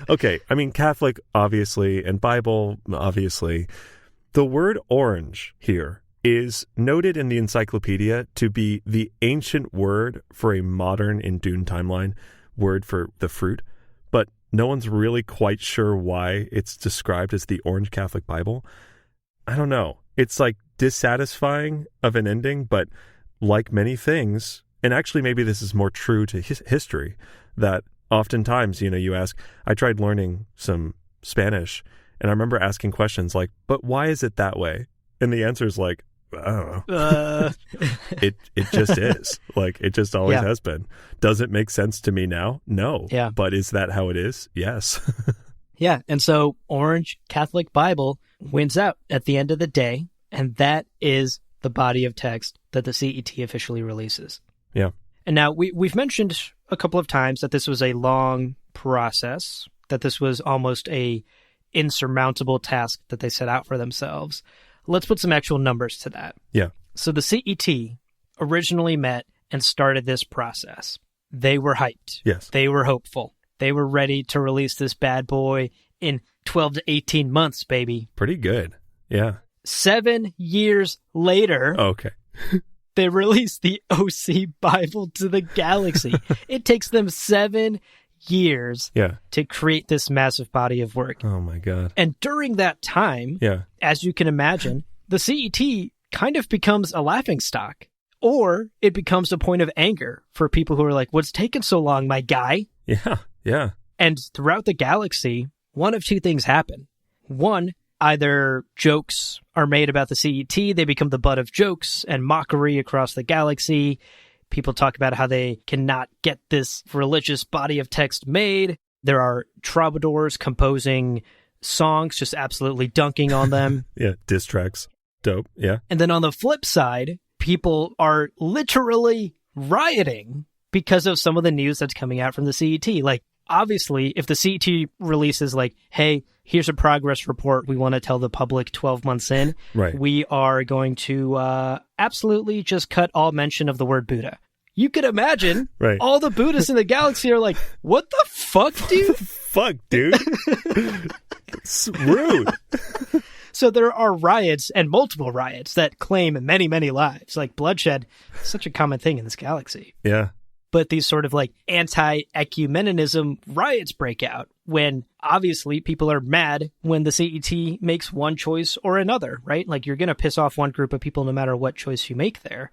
okay, I mean, Catholic, obviously, and Bible, obviously. The word orange here is noted in the encyclopedia to be the ancient word for a modern in Dune timeline word for the fruit, but no one's really quite sure why it's described as the Orange Catholic Bible. I don't know. It's dissatisfying of an ending, but like many things, and actually maybe this is more true to history, that oftentimes, you ask, I tried learning some Spanish, and I remember asking questions like, but why is it that way? And the answer is I don't know. It just is. It just always has been. Does it make sense to me now? No. Yeah. But is that how it is? Yes. Yeah. And so Orange Catholic Bible wins out at the end of the day. And that is the body of text that the CET officially releases. Yeah. And now we've mentioned a couple of times that this was a long process, that this was almost a insurmountable task that they set out for themselves. Let's put some actual numbers to that. Yeah. So the CET originally met and started this process. They were hyped. Yes. They were hopeful. They were ready to release this bad boy in 12 to 18 months, baby. Pretty good. Yeah. 7 years later, okay, they released the OC Bible to the galaxy. It takes them 7 years to create this massive body of work. Oh my God. And during that time, as you can imagine, the CET kind of becomes a laughingstock, or it becomes a point of anger for people who are like, what's taking so long, my guy? Yeah. And throughout the galaxy, one of two things happen. One, either jokes are made about the CET, they become the butt of jokes and mockery across the galaxy. People talk about how they cannot get this religious body of text made. There are troubadours composing songs, just absolutely dunking on them. Yeah, diss tracks. Dope, yeah. And then on the flip side, people are literally rioting because of some of the news that's coming out from the CET. Obviously, if the CET releases hey, here's a progress report we want to tell the public 12 months in, right, we are going to absolutely just cut all mention of the word Buddha. You could imagine all the Buddhists in the galaxy are like, what the fuck, dude? Fuck, dude. It's rude. So there are riots and multiple riots that claim many, many lives. Like bloodshed, such a common thing in this galaxy. Yeah. But these sort of like anti-ecumenism riots break out when obviously people are mad when the CET makes one choice or another, right? Like you're going to piss off one group of people no matter what choice you make there.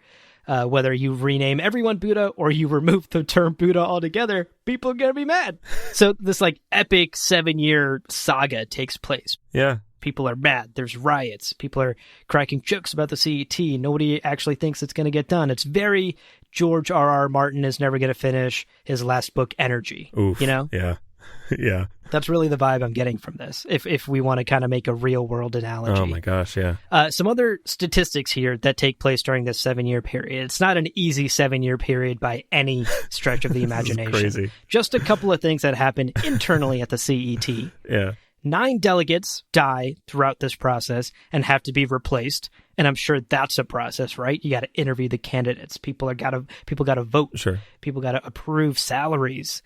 Whether you rename everyone Buddha or you remove the term Buddha altogether, people are going to be mad. So this like epic 7-year saga takes place. Yeah. People are mad. There's riots. People are cracking jokes about the CET. Nobody actually thinks it's going to get done. It's very George R.R. Martin is never going to finish his last book energy. Oof. You know? Yeah. Yeah. That's really the vibe I'm getting from this, if we want to kind of make a real world analogy. Oh my gosh, yeah. Some other statistics here that take place during this 7-year period. It's not an easy 7-year period by any stretch of the imagination. Crazy. Just a couple of things that happen internally at the CET. Yeah. 9 delegates die throughout this process and have to be replaced. And I'm sure that's a process, right? You got to interview the candidates. People got to vote. Sure. People got to approve salaries.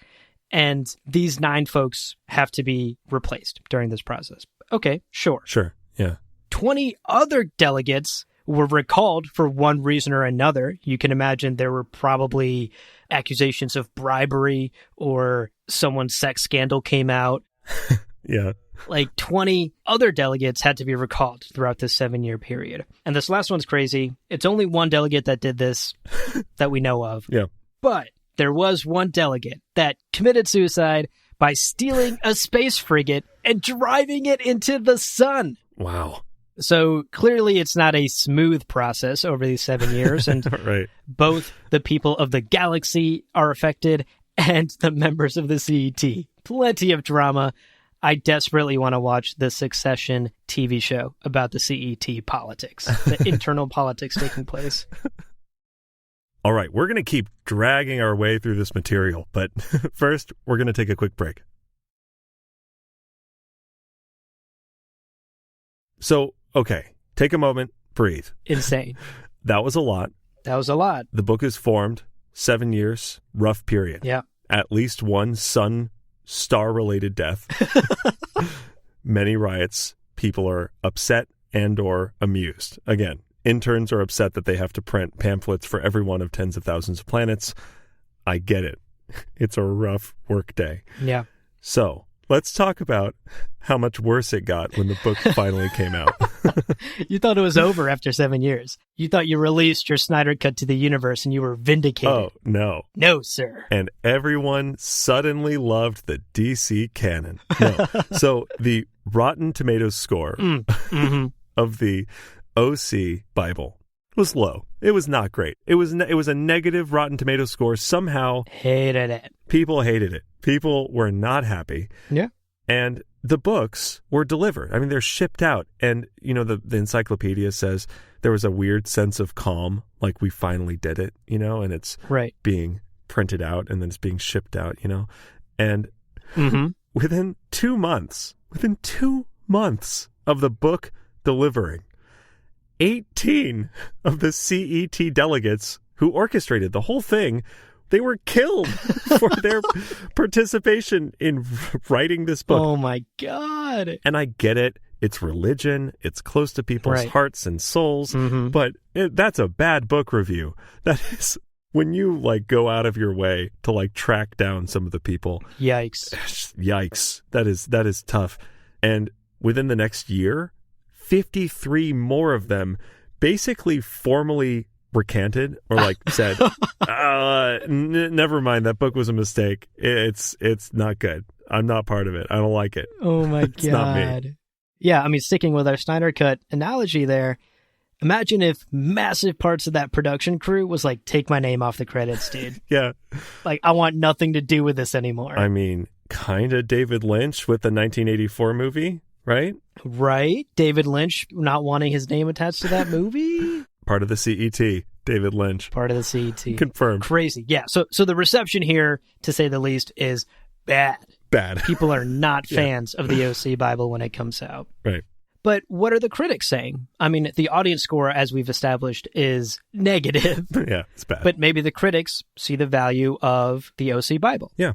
And these 9 folks have to be replaced during this process. Okay, sure. Sure, yeah. 20 other delegates were recalled for one reason or another. You can imagine there were probably accusations of bribery or someone's sex scandal came out. Yeah. Like 20 other delegates had to be recalled throughout this 7-year period. And this last one's crazy. It's only one delegate that did this that we know of. Yeah. But there was one delegate that committed suicide by stealing a space frigate and driving it into the sun. Wow. So clearly it's not a smooth process over these 7 years. And right. Both the people of the galaxy are affected and the members of the CET. Plenty of drama. I desperately want to watch the Succession TV show about the CET politics, the internal politics taking place. All right, we're going to keep dragging our way through this material, but first, we're going to take a quick break. So, okay, take a moment, breathe. Insane. That was a lot. That was a lot. The book is formed, 7 years, rough period. Yeah. At least one star-related death. Many riots. People are upset and or amused. Again, interns are upset that they have to print pamphlets for every one of tens of thousands of planets. I get it. It's a rough work day. Yeah. So let's talk about how much worse it got when the book finally came out. You thought it was over after 7 years. You thought you released your Snyder Cut to the universe and you were vindicated. Oh, no. No, sir. And everyone suddenly loved the DC canon. No. So the Rotten Tomatoes score of the OC Bible was low. It was not great. It was a negative Rotten Tomatoes score. Somehow hated it. People hated it. People were not happy. Yeah. And the books were delivered. I mean, they're shipped out. And, you know, the encyclopedia says there was a weird sense of calm, like we finally did it, you know, and it's being printed out and then it's being shipped out, you know. And within 2 months of the book delivering, 18 of the CET delegates who orchestrated the whole thing, they were killed for their participation in writing this book. Oh my God. And I get it. It's religion. It's close to people's hearts and souls. But that's a bad book review. That is, when you like go out of your way to like track down some of the people. Yikes. Yikes. That is tough. And within the next year, 53 more of them basically formally recanted or like said, never mind, that book was a mistake. It's not good. I'm not part of it. I don't like it. Oh my God. It's not me. Yeah, I mean, sticking with our Snyder Cut analogy there, imagine if massive parts of that production crew was like, take my name off the credits, dude. Yeah. Like, I want nothing to do with this anymore. I mean, kind of David Lynch with the 1984 movie, right? Right. David Lynch not wanting his name attached to that movie. Part of the CET, David Lynch. Part of the CET. Confirmed. Crazy. Yeah. So the reception here, to say the least, is bad. Bad. People are not fans of the OC Bible when it comes out. Right. But what are the critics saying? I mean, the audience score, as we've established, is negative. Yeah, it's bad. But maybe the critics see the value of the OC Bible. Yeah.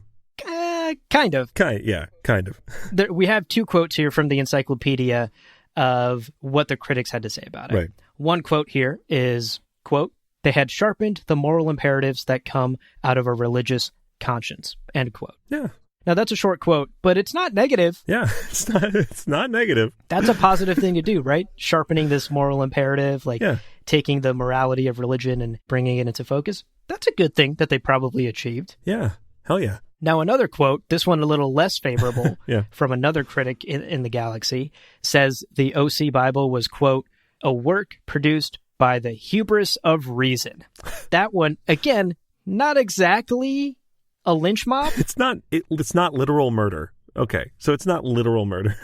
Kind of. Kind of. We have 2 quotes here from the encyclopedia. of what the critics had to say about it. Right. One quote here is, quote, "They had sharpened the moral imperatives that come out of a religious conscience," end quote. Yeah. Now, that's a short quote, but it's not negative. Yeah, it's not negative. That's a positive thing to do, right? Sharpening this moral imperative, like taking the morality of religion and bringing it into focus. That's a good thing that they probably achieved. Yeah, hell yeah. Now, another quote, this one a little less favorable, Yeah. from another critic in the galaxy, says the OC Bible was, quote, "a work produced by the hubris of reason." That one, again, not exactly a lynch mob. It's not literal murder. Okay, so it's not literal murder.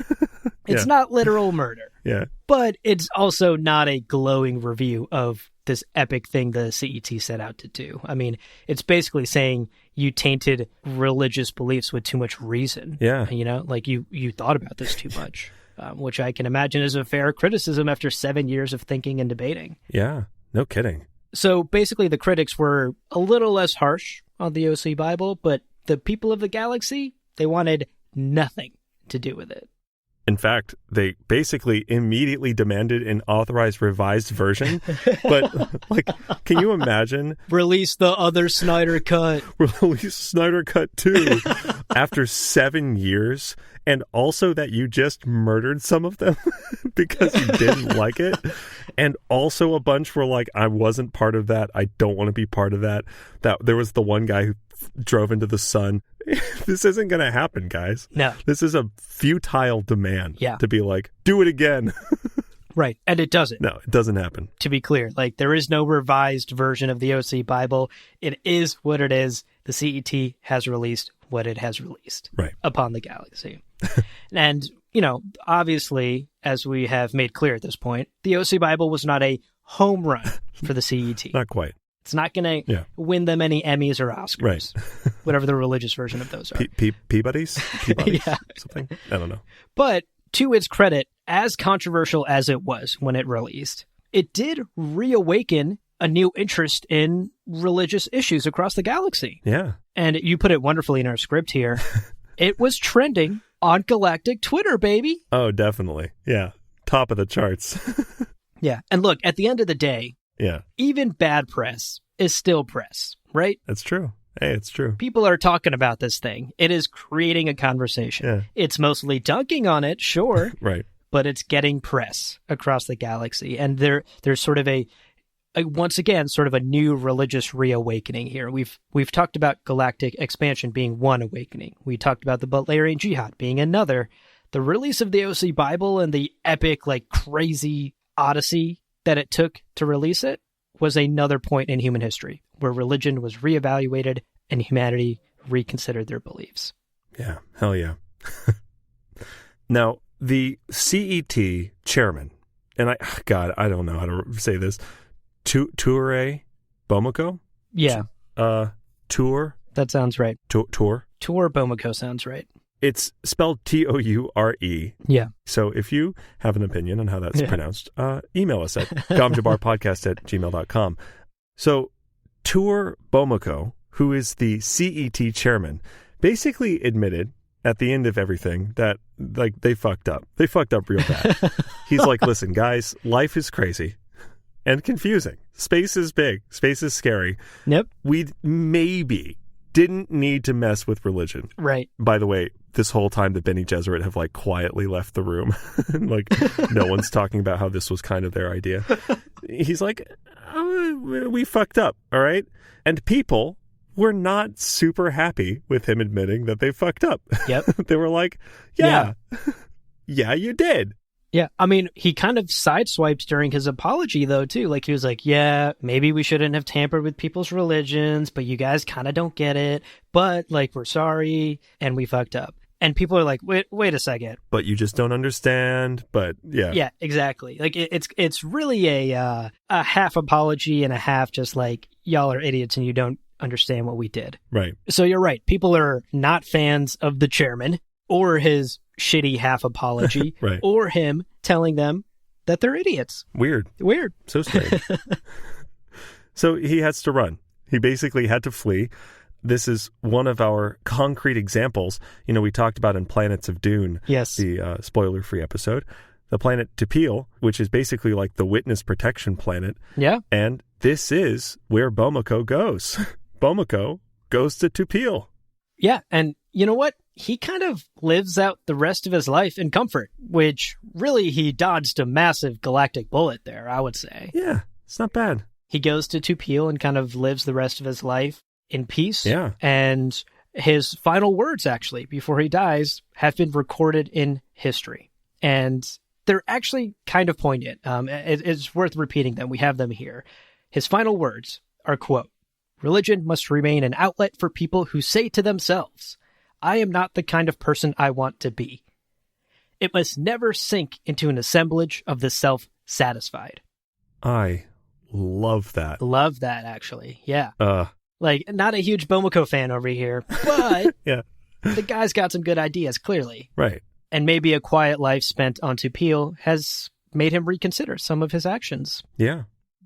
It's not literal murder. Yeah. But it's also not a glowing review of this epic thing the CET set out to do. I mean, it's basically saying you tainted religious beliefs with too much reason. Yeah. You know, like you thought about this too much, which I can imagine is a fair criticism after 7 years of thinking and debating. Yeah, no kidding. So basically the critics were a little less harsh on the OC Bible, but the people of the galaxy, they wanted nothing to do with it. In fact, they basically immediately demanded an authorized revised version. But, like, can you imagine? Release the other Snyder Cut. Release Snyder Cut 2 after 7 years. And also that you just murdered some of them because you didn't like it. And also a bunch were like, I wasn't part of that. I don't want to be part of that. That there was the one guy who drove into the sun. This isn't going to happen, guys. No. This is a futile demand to be like, do it again. Right. And it doesn't. No, it doesn't happen. To be clear, like there is no revised version of the OC Bible. It is what it is. The CET has released what it has released upon the galaxy. And, you know, obviously, as we have made clear at this point, the OC Bible was not a home run for the CET. Not quite. It's not going to win them any Emmys or Oscars, whatever the religious version of those are. Peabody's? Something? I don't know. But to its credit, as controversial as it was when it released, it did reawaken a new interest in religious issues across the galaxy. Yeah. And you put it wonderfully in our script here. It was trending on galactic Twitter, baby. Oh, definitely. Yeah. Top of the charts. Yeah. And look, at the end of the day, even bad press is still press, right? That's true. Hey, it's true. People are talking about this thing. It is creating a conversation. Yeah. It's mostly dunking on it, sure. Right. But it's getting press across the galaxy. And there's sort of a once again, sort of a new religious reawakening here. We've talked about galactic expansion being one awakening. We talked about the Butlerian Jihad being another. The release of the OC Bible and the epic, like, crazy odyssey that it took to release it was another point in human history where religion was reevaluated and humanity reconsidered their beliefs. Yeah, hell yeah. Now, the CET chairman, and I don't know how to say this, Toure Bomoko? Yeah. Tour? That sounds right. Tour Bomoko sounds right. It's spelled Toure. Yeah. So if you have an opinion on how that's pronounced, email us at gomjabarpodcast@gmail.com. So Tour Bomoko, who is the CET chairman, basically admitted at the end of everything that, like, they fucked up. They fucked up real bad. He's like, listen, guys, life is crazy and confusing. Space is big. Space is scary. Yep. We maybe didn't need to mess with religion. Right. By the way, this whole time the Bene Gesserit have, like, quietly left the room. Like, no one's talking about how this was kind of their idea. He's like, we fucked up, all right? And people were not super happy with him admitting that they fucked up. Yep. They were like, yeah, you did. Yeah, I mean, he kind of sideswiped during his apology, though, too. Like, he was like, yeah, maybe we shouldn't have tampered with people's religions, but you guys kind of don't get it. But, like, we're sorry, and we fucked up. And people are like, wait a second. But you just don't understand. But, yeah. Yeah, exactly. Like, it's really a half apology and a half just like, y'all are idiots and you don't understand what we did. Right. So you're right. People are not fans of the chairman or his shitty half apology right. or him telling them that they're idiots. Weird. So strange. So he has to run. He basically had to flee. This is one of our concrete examples. You know, we talked about in Planets of Dune, yes, the spoiler-free episode. the planet Tupil, which is basically like the witness protection planet. Yeah. And this is where Bomako goes. Bomako goes to Tupil. Yeah, and you know what? He kind of lives out the rest of his life in comfort, which really he dodged a massive galactic bullet there, I would say. Yeah, it's not bad. He goes to Tupil and kind of lives the rest of his life in peace. Yeah. And his final words, actually, before he dies, have been recorded in history. And they're actually kind of poignant. It's worth repeating them. We have them here. His final words are, quote, "Religion must remain an outlet for people who say to themselves, I am not the kind of person I want to be. It must never sink into an assemblage of the self-satisfied." I love that. Love that, actually. Yeah. Like, not a huge Bomako fan over here, but yeah, the guy's got some good ideas, clearly. Right. And maybe a quiet life spent on Tupil has made him reconsider some of his actions. Yeah.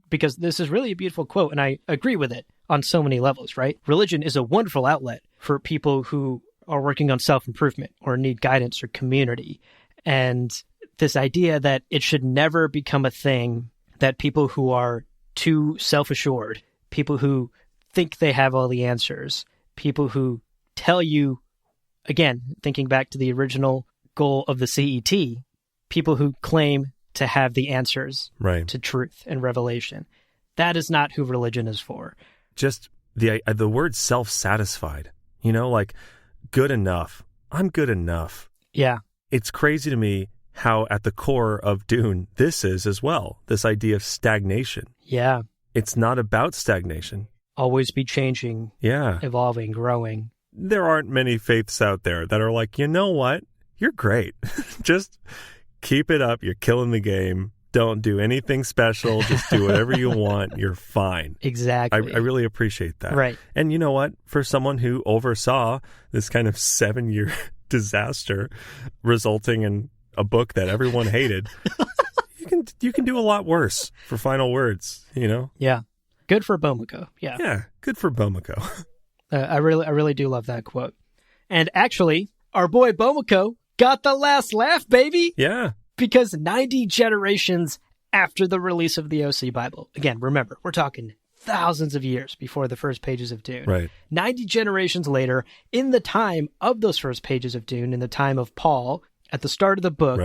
Because this is really a beautiful quote, and I agree with it on so many levels, right? Religion is a wonderful outlet for people who are working on self-improvement or need guidance or community. And this idea that it should never become a thing that people who are too self-assured, people who think they have all the answers, people who tell you, again, thinking back to the original goal of the CET, people who claim to have the answers to truth and revelation. That is not who religion is for. Just the word self-satisfied, like good enough. I'm good enough. Yeah. It's crazy to me how at the core of Dune, this is as well, this idea of stagnation. Yeah. It's not about stagnation. Always be changing, evolving, growing. There aren't many faiths out there that are like, you know what? You're great. Just keep it up. You're killing the game. Don't do anything special. Just do whatever you want. You're fine. Exactly. I really appreciate that. Right. And you know what? For someone who oversaw this kind of 7-year disaster resulting in a book that everyone hated, you can do a lot worse for final words, Yeah. Good for Bomako. Yeah. Yeah. Good for Bomako. I really do love that quote. And actually, our boy Bomako got the last laugh, baby. Yeah. Because 90 generations after the release of the OC Bible, again, remember, we're talking thousands of years before the first pages of Dune. Right. 90 generations later, in the time of those first pages of Dune, in the time of Paul, at the start of the book,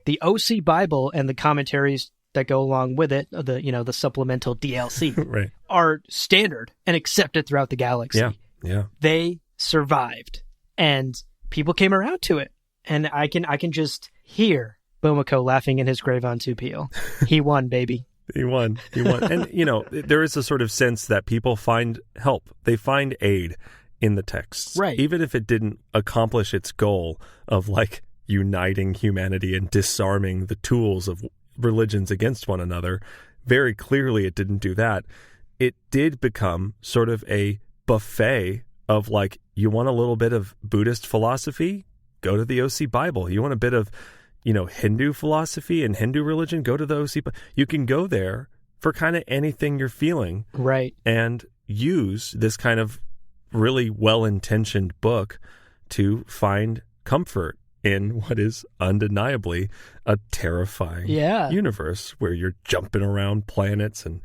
the OC Bible and the commentaries that go along with it, the supplemental DLC, are standard and accepted throughout the galaxy. Yeah. They survived, and people came around to it. And I can just hear Bomako laughing in his grave on Tupil. He won, baby. He won. And, there is a sort of sense that people find help. They find aid in the texts. Right. Even if it didn't accomplish its goal of, uniting humanity and disarming the tools of religions against one another. Very clearly it didn't do that. It did become sort of a buffet of, you want a little bit of Buddhist philosophy? Go to the OC Bible. You want a bit of, Hindu philosophy and Hindu religion? Go to the OC Bible. You can go there for kind of anything you're feeling. Right. And use this kind of really well-intentioned book to find comfort in what is undeniably a terrifying universe where you're jumping around planets and...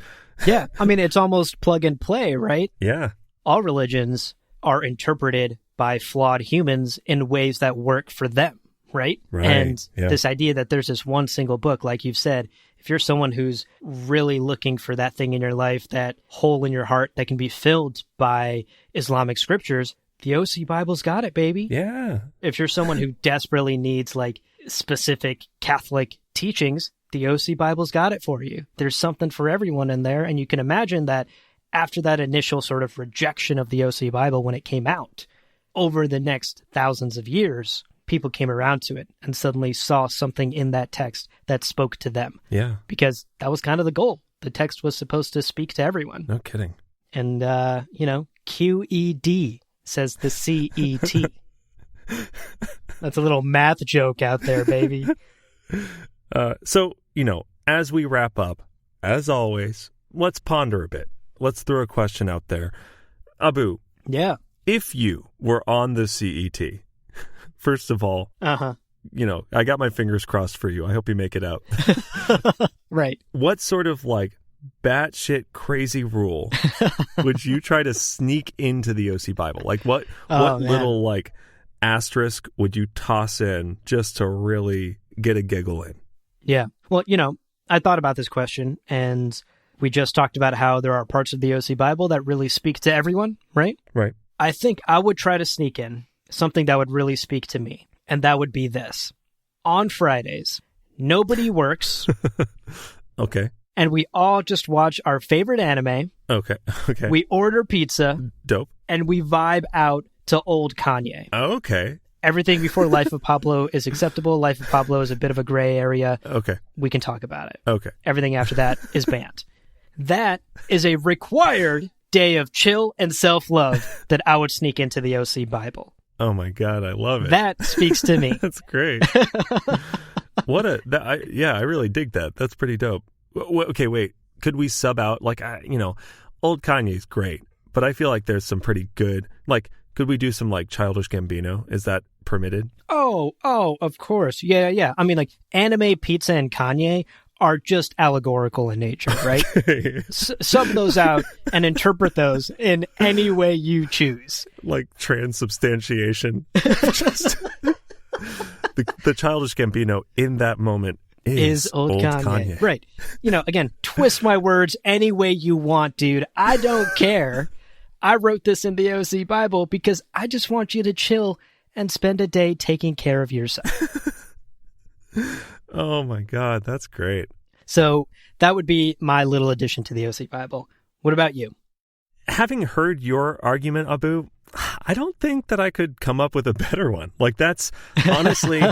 Yeah. I mean, it's almost plug and play, right? Yeah. All religions are interpreted by flawed humans in ways that work for them, right? And this idea that there's this one single book, like you've said, if you're someone who's really looking for that thing in your life, that hole in your heart that can be filled by Islamic scriptures, the OC Bible's got it, baby. Yeah. If you're someone who desperately needs specific Catholic teachings, the OC Bible's got it for you. There's something for everyone in there. And you can imagine that after that initial sort of rejection of the OC Bible when it came out, over the next thousands of years, people came around to it and suddenly saw something in that text that spoke to them. Yeah. Because that was kind of the goal. The text was supposed to speak to everyone. No kidding. And, QED says the CET. That's a little math joke out there, baby. So, as we wrap up, as always, let's ponder a bit. Let's throw a question out there. Abu. Yeah. If you were on the CET, first of all, I got my fingers crossed for you. I hope you make it out. Right. What sort of like batshit crazy rule would you try to sneak into the OC Bible? Like what little like asterisk would you toss in just to really get a giggle in? Yeah. Well, I thought about this question, and we just talked about how there are parts of the OC Bible that really speak to everyone, right? Right. I think I would try to sneak in something that would really speak to me, and that would be this. On Fridays, nobody works. Okay. And we all just watch our favorite anime. Okay. We order pizza. Dope. And we vibe out to old Kanye. Okay. Everything before Life of Pablo is acceptable. Life of Pablo is a bit of a gray area. Okay. We can talk about it. Okay. Everything after that is banned. That is a required day of chill and self-love that I would sneak into the OC Bible. Oh my God, I love it. That speaks to me. That's great. I really dig that. That's pretty dope. Okay, wait. Could we sub out, like, old Kanye's great, but I feel like there's some pretty good, like, could we do some, like, Childish Gambino? Is that permitted? Oh, of course. Yeah. I mean, like, anime, pizza, and Kanye are just allegorical in nature, right? Sub those out and interpret those in any way you choose. Like transubstantiation. Just the Childish Gambino in that moment is old Kanye. Right. Again, twist my words any way you want, dude. I don't care. I wrote this in the OC Bible because I just want you to chill and spend a day taking care of yourself. Oh my God, that's great. So that would be my little addition to the OC Bible. What about you? Having heard your argument, Abu, I don't think that I could come up with a better one. Like that's, honestly,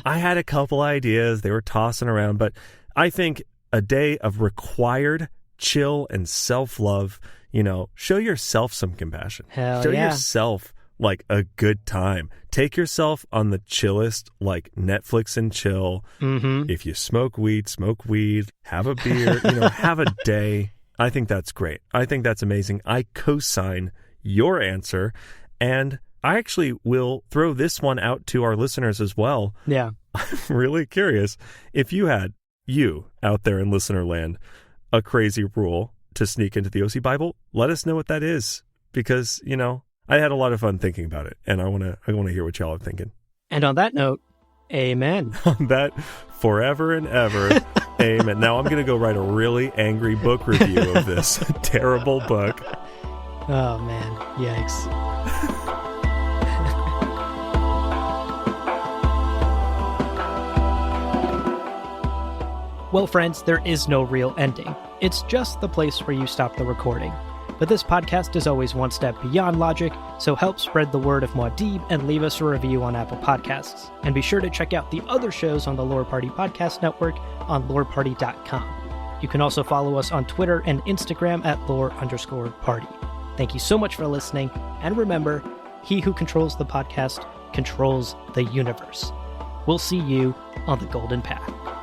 I had a couple ideas. They were tossing around, but I think a day of required chill and self-love, show yourself some compassion. Show yourself like a good time. Take yourself on the chillest, like Netflix and chill. Mm-hmm. If you smoke weed, have a beer, have a day. I think that's great. I think that's amazing. I co-sign your answer, and I actually will throw this one out to our listeners as well. Yeah. I'm really curious if you out there in listener land, a crazy rule to sneak into the OC Bible, let us know what that is, because, I had a lot of fun thinking about it, and I want to hear what y'all are thinking. And on that note, amen. On that, forever and ever, amen. Now I'm going to go write a really angry book review of this terrible book. Oh, man. Yikes. Well, friends, there is no real ending. It's just the place where you stop the recording. But this podcast is always one step beyond logic, so help spread the word of Muad'Dib and leave us a review on Apple Podcasts. And be sure to check out the other shows on the Lore Party Podcast Network on loreparty.com. You can also follow us on Twitter and Instagram at lore_party. Thank you so much for listening, and remember, he who controls the podcast controls the universe. We'll see you on the Golden Path.